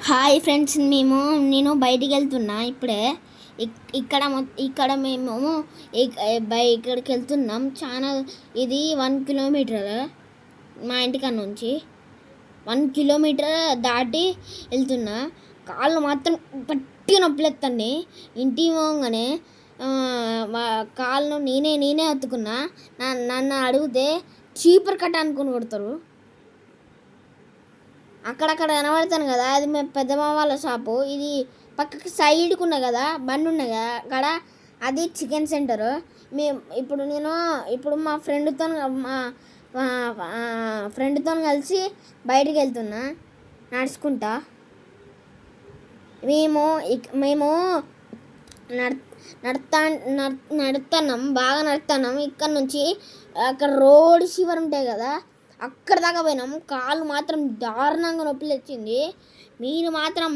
Hi friends, నేను బయటికి వెళ్తున్నా ఇప్పుడే. ఇక్కడ మేము ఇక్కడికి వెళ్తున్నాం. చాలా ఇది 1 కిలోమీటర్ మా ఇంటికాడ నుంచి 1 కిలోమీటర్ దాటి వెళ్తున్నా. కాళ్ళు మాత్రం పట్టిగా నొప్పులేస్తాయి. ఇంటికి పోగానే కాళ్ళు నేనే అతుకున్నా. నన్ను అడిగితే చీపర్ కట్ట అనుకుని కొడతారు. అక్కడక్కడ కనబడతాను కదా, అది మేము పెద్దమ్మ వాళ్ళ షాపు. ఇది పక్కకి సైడ్కి ఉన్నాయి కదా, బండి ఉన్నాయి కదా అక్కడ, అది చికెన్ సెంటరు. ఇప్పుడు మా ఫ్రెండ్తో కలిసి బయటికి వెళ్తున్నా నడుచుకుంటా. మేము నడుస్తున్నాం, బాగా నడుస్తున్నాం. ఇక్కడ నుంచి అక్కడ రోడ్ చివరి ఉంటాయి కదా, అక్కడ దాకా పోయినాం. కాళ్ళు మాత్రం దారుణంగా నొప్పులు వచ్చింది. మీరు మాత్రం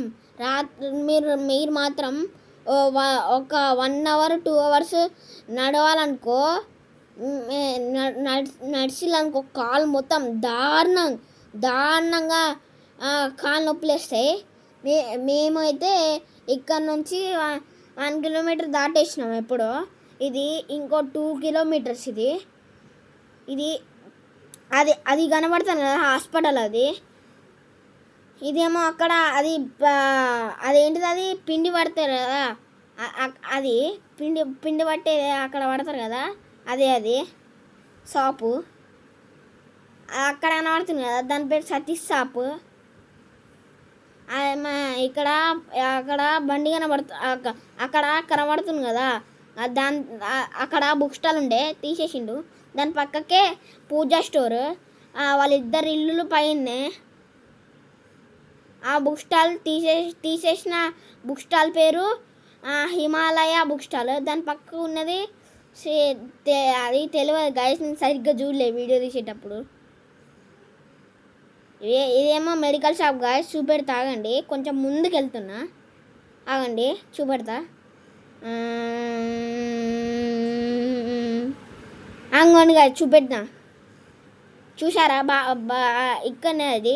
ఒక 1 అవర్ 2 అవర్స్ నడవాలనుకో, నడిచిలనుకో కాళ్ళు మొత్తం దారుణంగా కాళ్ళు నొప్పులు వస్తాయి. మేమైతే ఇక్కడ నుంచి 1 కిలోమీటర్ దాటేసినాం ఎప్పుడో. ఇది ఇంకో 2 కిలోమీటర్స్. ఇది అది కనబడుతుంది కదా హాస్పిటల్. ఇదేమో అక్కడ అదేంటిది, అది పిండి పడతారు కదా, అది పిండి పట్టేది అక్కడ పడతారు కదా, అది షాపు అక్కడ కనబడుతుంది కదా, దాని పేరు సతీష్ షాపు. అక్కడ బండి అక్కడ కనబడుతుంది కదా, అక్కడ బుక్ స్టాల్ ఉండే తీసేసిండు. దాని పక్కకే పూజా స్టోర్. వాళ్ళిద్దరు ఇల్లులు పైనే. ఆ బుక్ స్టాల్ తీసేసిన బుక్ స్టాల్ పేరు హిమాలయ బుక్ స్టాల్. దాని పక్క ఉన్నది అది తెలియదు గైస్, నేను సరిగ్గా చూడలే వీడియో తీసేటప్పుడు. ఇదేమో మెడికల్ షాప్ గాయస్, చూపెడతా ఆగండి. కొంచెం ముందుకు వెళ్తున్నా, ఆగండి చూపెడతా. అంగోండి గాయస్, చూపెడతా. చూసారా? ఇక్కడనే అది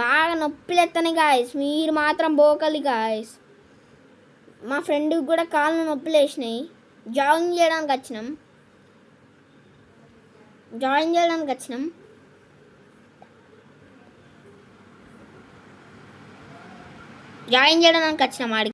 బాగా నొప్పిలేస్తాయి గాయస్. మీరు మాత్రం పోకలి గాయస్. మా ఫ్రెండ్కి కూడా కాళ్ళు నొప్పులు వేసినాయి. జాగింగ్ చేయడానికి వచ్చినాం. ఆడికి